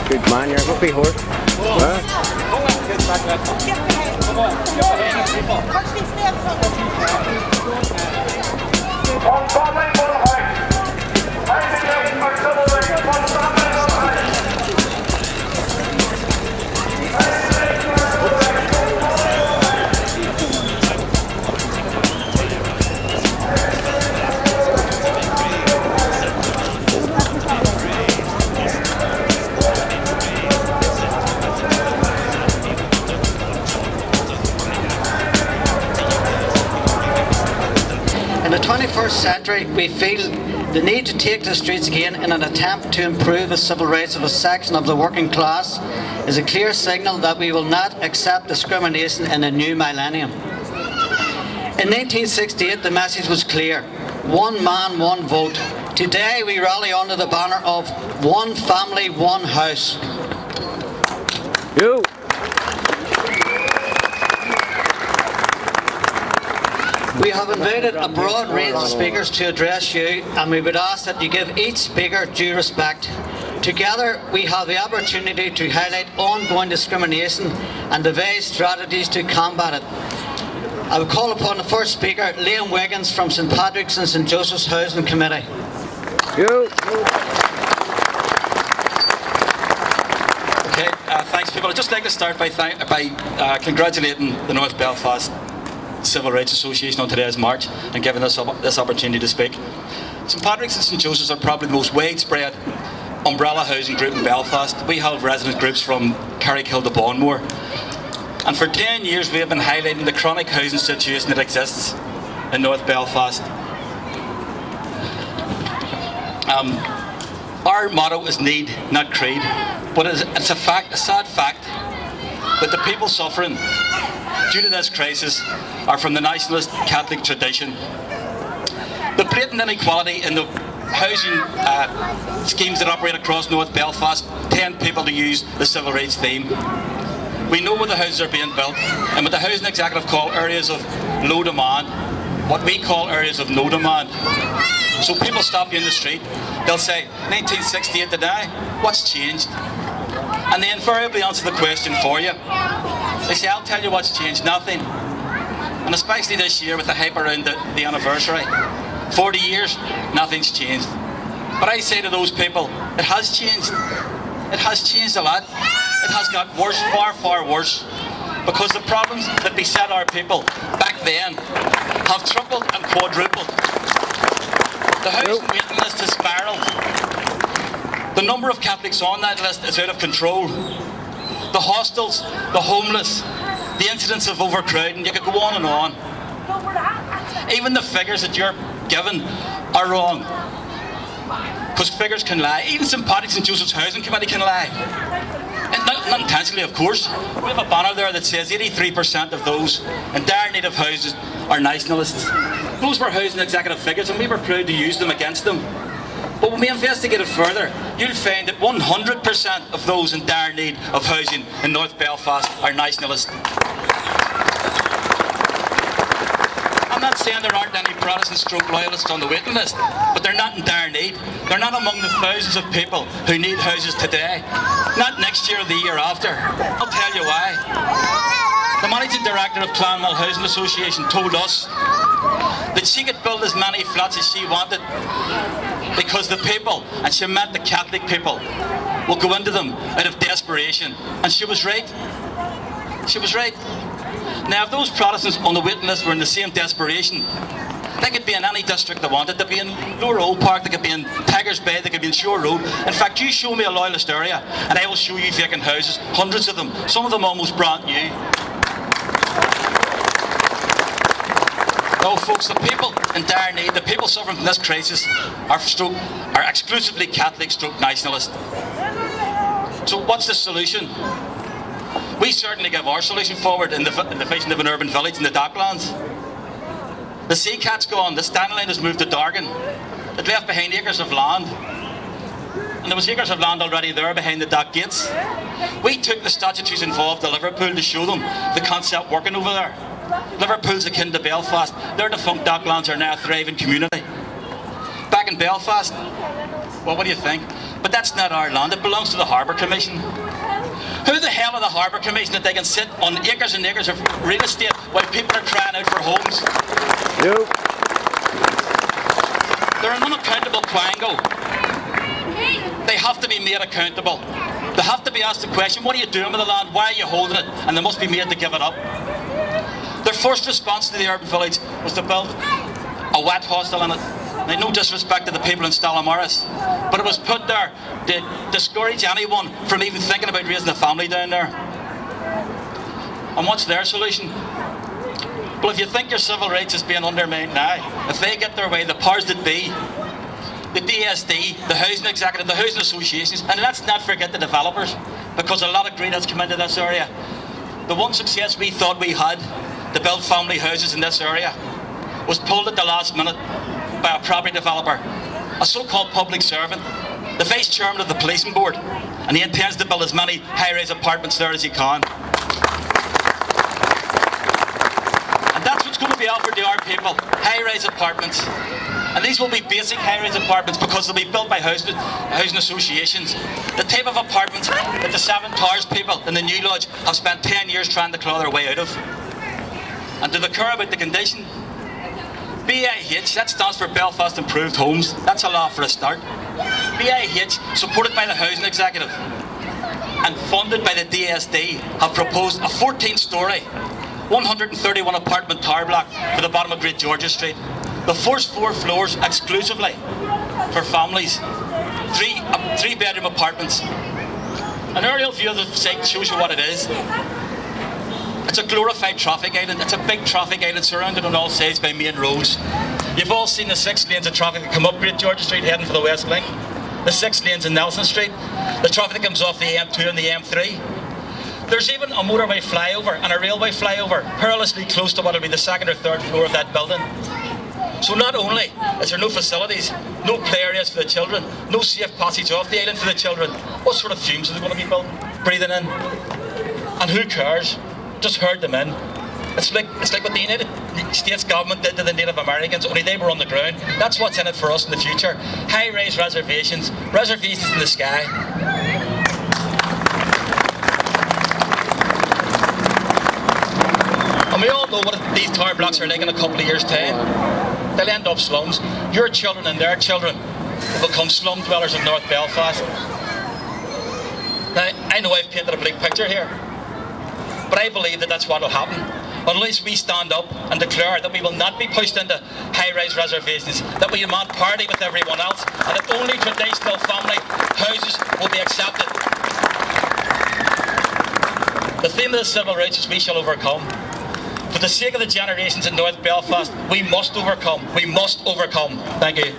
Good man, you're a happy horse. In the 21st century, we feel the need to take to the streets again in an attempt to improve the civil rights of a section of the working class is a clear signal that we will not accept discrimination in the new millennium. In 1968, the message was clear: one man, one vote. Today, we rally under the banner of one family, one house. You. We have invited a broad range of speakers to address you, and we would ask that you give each speaker due respect. Together, we have the opportunity to highlight ongoing discrimination and devise strategies to combat it. I will call upon the first speaker, Liam Wiggins from St Patrick's and St Joseph's Housing Committee. You. Okay, thanks people. I'd just like to start by congratulating the North Belfast Civil Rights Association on today's march and giving us this opportunity to speak. St Patrick's and St Joseph's are probably the most widespread umbrella housing group in Belfast. We have resident groups from Carrickhill to Bonmore, and for 10 years we have been highlighting the chronic housing situation that exists in North Belfast. Our motto is need, not creed, but it's a sad fact that the people suffering due to this crisis are from the nationalist Catholic tradition. The blatant inequality in the housing schemes that operate across North Belfast tend people to use the civil rights theme. We know where the houses are being built, and what the housing executive call areas of low demand, what we call areas of no demand. So people stop you in the street, they'll say, 1968 today, what's changed? And they invariably answer the question for you. They say, I'll tell you what's changed, nothing. And especially this year with the hype around the anniversary. 40 years, nothing's changed. But I say to those people, it has changed. It has changed a lot. It has got worse, far, far worse. Because the problems that beset our people back then have tripled and quadrupled. The housing waiting list has spiralled. The number of Catholics on that list is out of control. The hostels, the homeless, the incidents of overcrowding, you could go on and on. Even the figures that you're given are wrong. Because figures can lie. Even St Patrick's and Joseph's Housing Committee can lie. And not intentionally, of course. We have a banner there that says 83% of those in dire need of houses are nationalists. Those were housing executive figures, and we were proud to use them against them. But when we investigate it further, you'll find that 100% of those in dire need of housing in North Belfast are nationalists. I'm not saying there aren't any Protestant stroke loyalists on the waiting list, but they're not in dire need. They're not among the thousands of people who need houses today. Not next year or the year after. I'll tell you why. The managing director of Clanwell Housing Association told us that she could build as many flats as she wanted because the people, and she meant the Catholic people, will go into them out of desperation. And she was right. She was right. Now, if those Protestants on the waiting list were in the same desperation, they could be in any district they wanted. They could be in Lower Old Park, they could be in Tigers Bay, they could be in Shore Road. In fact, you show me a loyalist area and I will show you vacant houses, hundreds of them, some of them almost brand new. No, folks, the people in dire need, the people suffering from this crisis are exclusively Catholic stroke nationalist. So what's the solution? We certainly give our solution forward in the vision of an urban village in the Docklands. The Sea Cat's gone, the standing line has moved to Dargan. It left behind acres of land. And there was acres of land already there behind the dock gates. We took the statutories involved to Liverpool to show them the concept working over there. Liverpool's akin to Belfast. Their defunct docklands are now a thriving community. Back in Belfast, well, what do you think? But that's not our land, it belongs to the Harbour Commission. Who the hell are the Harbour Commission that they can sit on acres and acres of real estate while people are crying out for homes? Nope. They're an unaccountable quango. They have to be made accountable. They have to be asked the question, what are you doing with the land? Why are you holding it? And they must be made to give it up. Their first response to the urban village was to build a wet hostel in it. Now, no disrespect to the people in Stallamaris, but it was put there to discourage anyone from even thinking about raising a family down there. And what's their solution? Well, if you think your civil rights is being undermined now, if they get their way, the powers that be, the DSD, the housing executive, the housing associations, and let's not forget the developers, because a lot of greed has come into this area. The one success we thought we had to build family houses in this area was pulled at the last minute by a property developer, a so-called public servant, the vice chairman of the policing board, and he intends to build as many high-rise apartments there as he can. And that's what's going to be offered to our people, high-rise apartments. And these will be basic high-rise apartments because they'll be built by housing associations. The type of apartments that the Seven Towers people in the New Lodge have spent 10 years trying to claw their way out of. And do they care about the condition? BIH, that stands for Belfast Improved Homes. That's a law for a start. BIH, supported by the Housing Executive and funded by the DSD, have proposed a 14-storey, 131 apartment tower block for the bottom of Great George's Street. The first 4 floors exclusively for families. 3 bedroom apartments. An aerial view of the site shows you what it is. It's a glorified traffic island. It's a big traffic island surrounded on all sides by main roads. You've all seen the 6 lanes of traffic that come up Great George Street heading for the West Link. The 6 lanes in Nelson Street. The traffic that comes off the M2 and the M3. There's even a motorway flyover and a railway flyover perilously close to what will be the 2nd or 3rd floor of that building. So not only is there no facilities, no play areas for the children, no safe passage off the island for the children, what sort of fumes are they going to be breathing in? And who cares? Just herd them in. It's like what the United States government did to the Native Americans, only they were on the ground. That's what's in it for us in the future. High-rise reservations, reservations in the sky. And we all know what these tower blocks are like in a couple of years' time. They'll end up slums. Your children and their children will become slum dwellers in North Belfast. Now, I know I've painted a bleak picture here, but I believe that that's what will happen. Unless we stand up and declare that we will not be pushed into high-rise reservations, that we demand parity with everyone else, and that only traditional family houses will be accepted. The theme of the civil rights is we shall overcome. For the sake of the generations in North Belfast, we must overcome. We must overcome. Thank you.